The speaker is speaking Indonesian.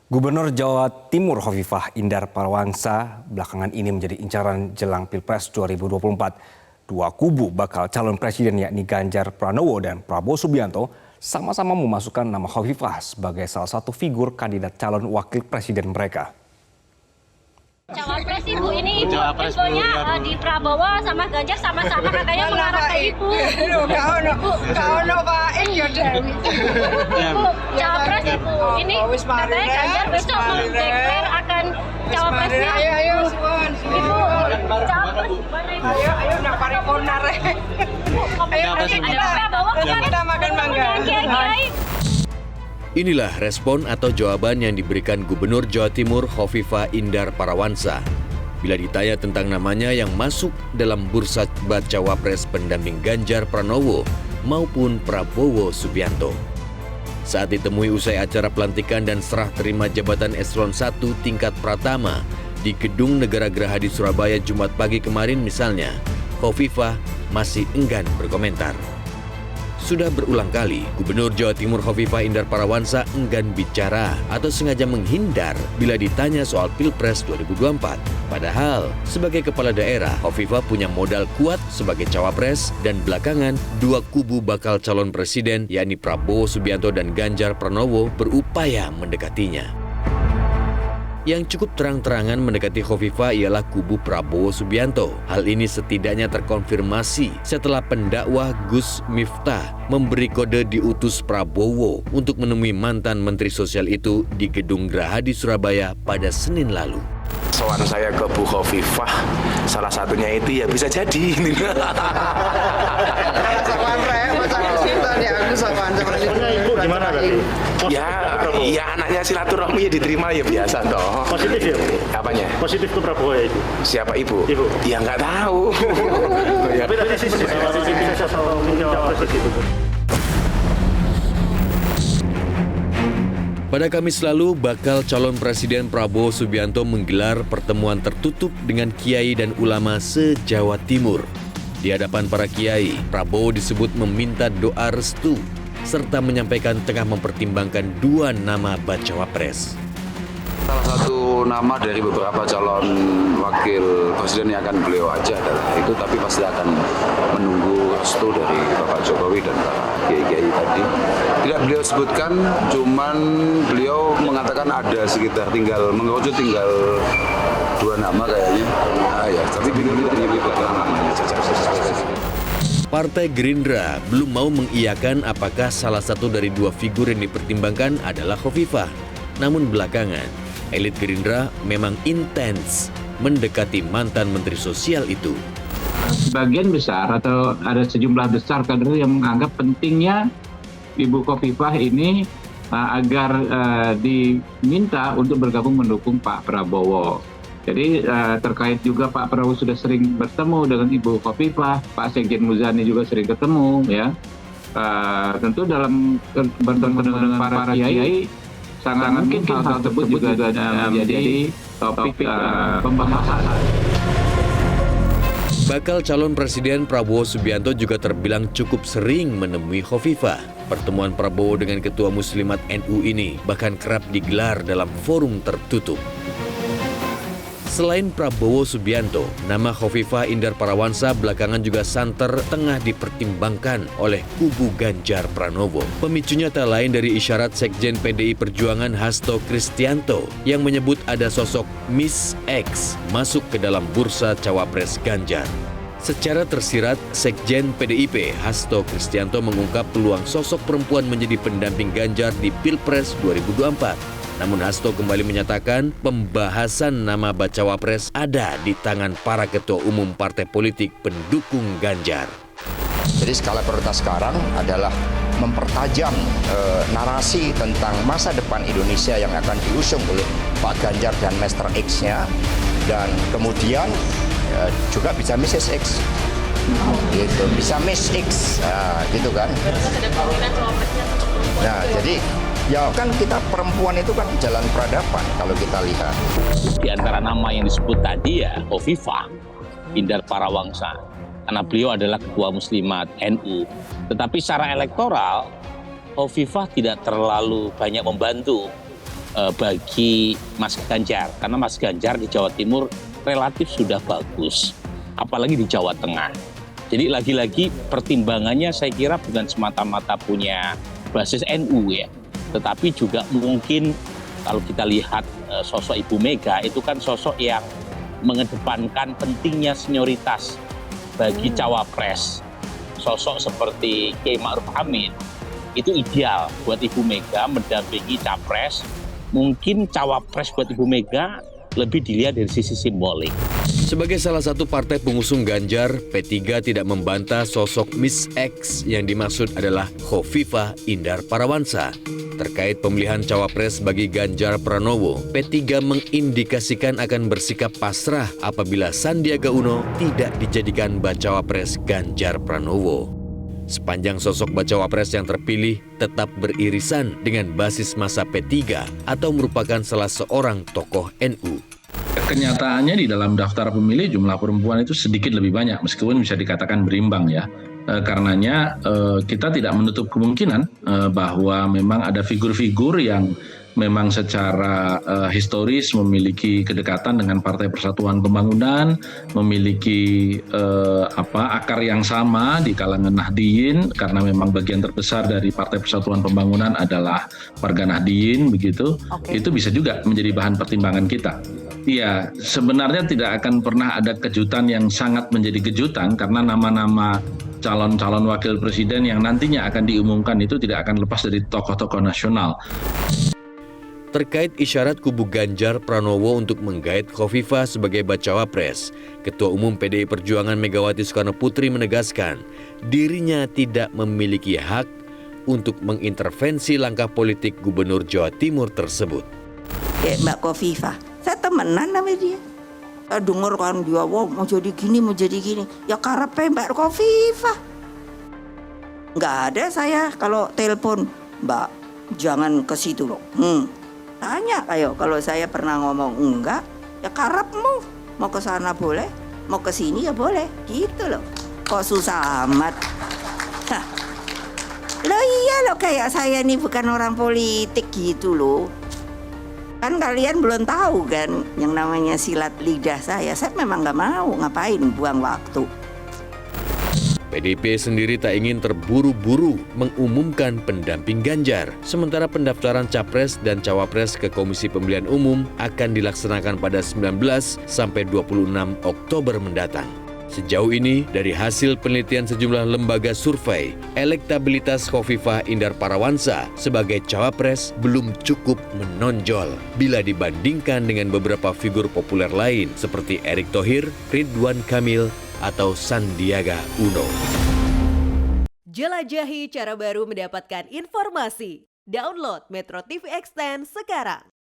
Gubernur Jawa Timur Khofifah Indar Parawansa belakangan ini menjadi incaran jelang Pilpres 2024. Dua kubu bakal calon presiden yakni Ganjar Pranowo dan Prabowo Subianto sama-sama memasukkan nama Khofifah sebagai salah satu figur kandidat calon wakil presiden mereka. Cawapres Ibu ini infonya di Prabowo sama Ganjar sama-sama katanya mengarah ke Ibu. Kau no Pak ya Dewi. Ibu, Cawapres Ibu ini katanya Ganjar besok mendeklar akan cawapresnya. Ayo Ibu, Cawapres ayo nak paripurna re. Ayo ada Prabowo kita makan mangga. Kiai-kiai. Inilah respon atau jawaban yang diberikan Gubernur Jawa Timur Khofifah Indar Parawansa bila ditanya tentang namanya yang masuk dalam bursa bacawa pres pendamping Ganjar Pranowo maupun Prabowo Subianto. Saat ditemui usai acara pelantikan dan serah terima jabatan Eselon 1 tingkat Pratama di Gedung Negara Gerahadi Surabaya Jumat pagi kemarin misalnya, Khofifah masih enggan berkomentar. Sudah berulang kali, Gubernur Jawa Timur Khofifah Indar Parawansa enggan bicara atau sengaja menghindar bila ditanya soal Pilpres 2024. Padahal, sebagai kepala daerah, Khofifah punya modal kuat sebagai cawapres dan belakangan dua kubu bakal calon presiden yakni Prabowo Subianto dan Ganjar Pranowo berupaya mendekatinya. Yang cukup terang-terangan mendekati Khofifah ialah kubu Prabowo Subianto. Hal ini setidaknya terkonfirmasi setelah pendakwah Gus Miftah memberi kode diutus Prabowo untuk menemui mantan Menteri Sosial itu di Gedung Gerahadi Surabaya pada Senin lalu. Soal saya ke Bu Khofifah, salah satunya itu ya bisa jadi. Gimana tadi? Ya anaknya silaturahmi ya diterima ya biasa toh. Positif ya? Apanya? Positif ke Prabowo ya itu? Siapa ibu? Ibu. Ya nggak tahu. Tapi dari sisi bisa cawapres itu. Pada Kamis lalu, bakal calon presiden Prabowo Subianto menggelar pertemuan tertutup dengan kiai dan ulama se-Jawa Timur. Di hadapan para kiai, Prabowo disebut meminta doa restu serta menyampaikan tengah mempertimbangkan dua nama bacawa pres. Salah satu nama dari beberapa calon wakil presiden yang akan beliau ajak adalah itu, tapi pasti akan menunggu restu dari Bapak Jokowi dan Pak Kiai-Kiai tadi. Tidak beliau sebutkan, cuman beliau mengatakan ada sekitar mengerucut tinggal dua nama kayaknya. Ya, tapi beliau menyebutkan namanya. Partai Gerindra belum mau mengiyakan apakah salah satu dari dua figur yang dipertimbangkan adalah Khofifah. Namun belakangan, elit Gerindra memang intens mendekati mantan Menteri Sosial itu. Sebagian besar atau ada sejumlah besar kader yang menganggap pentingnya Ibu Khofifah ini agar diminta untuk bergabung mendukung Pak Prabowo. Jadi terkait juga Pak Prabowo sudah sering bertemu dengan Ibu Khofifah, Pak Sekjen Muzani juga sering ketemu ya. Tentu dalam bertemu dengan para kiai sangat mungkin hal tersebut juga menjadi topik pembahasan. Bakal calon presiden Prabowo Subianto juga terbilang cukup sering menemui Khofifah. Pertemuan Prabowo dengan Ketua Muslimat NU ini bahkan kerap digelar dalam forum tertutup. Selain Prabowo Subianto, nama Khofifah Indar Parawansa belakangan juga santer tengah dipertimbangkan oleh kubu Ganjar Pranowo. Pemicunya tak lain dari isyarat Sekjen PDI Perjuangan Hasto Kristianto yang menyebut ada sosok Miss X masuk ke dalam bursa cawapres Ganjar. Secara tersirat, Sekjen PDIP Hasto Kristianto mengungkap peluang sosok perempuan menjadi pendamping Ganjar di Pilpres 2024. Namun Hasto kembali menyatakan pembahasan nama bacawa pres ada di tangan para ketua umum partai politik pendukung Ganjar. Jadi skala prioritas sekarang adalah mempertajam narasi tentang masa depan Indonesia yang akan diusung oleh Pak Ganjar dan Master X-nya, dan kemudian juga bisa Mrs. X, gitu, bisa Miss X, gitu kan. Nah, jadi ya kan kita perempuan itu kan jalan peradaban kalau kita lihat. Di antara nama yang disebut tadi ya Khofifah Indar Parawansa, karena beliau adalah Ketua Muslimat NU. Tetapi secara elektoral Khofifah tidak terlalu banyak membantu bagi Mas Ganjar, karena Mas Ganjar di Jawa Timur relatif sudah bagus, apalagi di Jawa Tengah. Jadi lagi-lagi pertimbangannya saya kira bukan semata-mata punya basis NU ya, tetapi juga mungkin kalau kita lihat sosok Ibu Mega itu kan sosok yang mengedepankan pentingnya senioritas bagi cawapres. Sosok seperti Kiai Ma'ruf Amin itu ideal buat Ibu Mega mendampingi capres. Mungkin cawapres buat Ibu Mega lebih dilihat dari sisi simbolik. Sebagai salah satu partai pengusung Ganjar, P3 tidak membantah sosok Miss X yang dimaksud adalah Khofifah Indar Parawansa. Terkait pemilihan cawapres bagi Ganjar Pranowo, P3 mengindikasikan akan bersikap pasrah apabila Sandiaga Uno tidak dijadikan bacawapres Ganjar Pranowo. Sepanjang sosok bacawapres yang terpilih tetap beririsan dengan basis massa P3 atau merupakan salah seorang tokoh NU. Kenyataannya di dalam daftar pemilih jumlah perempuan itu sedikit lebih banyak, meskipun bisa dikatakan berimbang ya. Karenanya kita tidak menutup kemungkinan bahwa memang ada figur-figur yang memang secara historis memiliki kedekatan dengan Partai Persatuan Pembangunan, memiliki akar yang sama di kalangan Nahdliyin, karena memang bagian terbesar dari Partai Persatuan Pembangunan adalah warga Nahdliyin, begitu. Itu bisa juga menjadi bahan pertimbangan kita. Iya, sebenarnya tidak akan pernah ada kejutan yang sangat menjadi kejutan, karena nama-nama calon-calon wakil presiden yang nantinya akan diumumkan itu tidak akan lepas dari tokoh-tokoh nasional. Terkait isyarat kubu Ganjar Pranowo untuk menggait Khofifah sebagai bacawapres, Ketua Umum PDI Perjuangan Megawati Soekarno Putri menegaskan dirinya tidak memiliki hak untuk mengintervensi langkah politik Gubernur Jawa Timur tersebut. Mbak Khofifah, saya temenan sama dia. Saya dengar kan dia mau jadi gini, ya karepe Mbak Khofifah. Nggak ada saya kalau telepon, Mbak jangan ke situ loh. Tanya ayo, kalau saya pernah ngomong enggak, ya karepmu. Mau ke sana boleh, mau ke sini ya boleh, gitu loh. Kok susah amat? Loh iya loh, kayak saya nih bukan orang politik gitu loh. Kan kalian belum tahu kan yang namanya silat lidah saya memang nggak mau, ngapain buang waktu. PDIP sendiri tak ingin terburu-buru mengumumkan pendamping Ganjar, sementara pendaftaran Capres dan Cawapres ke Komisi Pemilihan Umum akan dilaksanakan pada 19 sampai 26 Oktober mendatang. Sejauh ini, dari hasil penelitian sejumlah lembaga survei, elektabilitas Khofifah Indar Parawansa sebagai Cawapres belum cukup menonjol bila dibandingkan dengan beberapa figur populer lain seperti Erick Thohir, Ridwan Kamil, atau Sandiaga Uno. Jelajahi cara baru mendapatkan informasi. Download Metro TV Extend sekarang.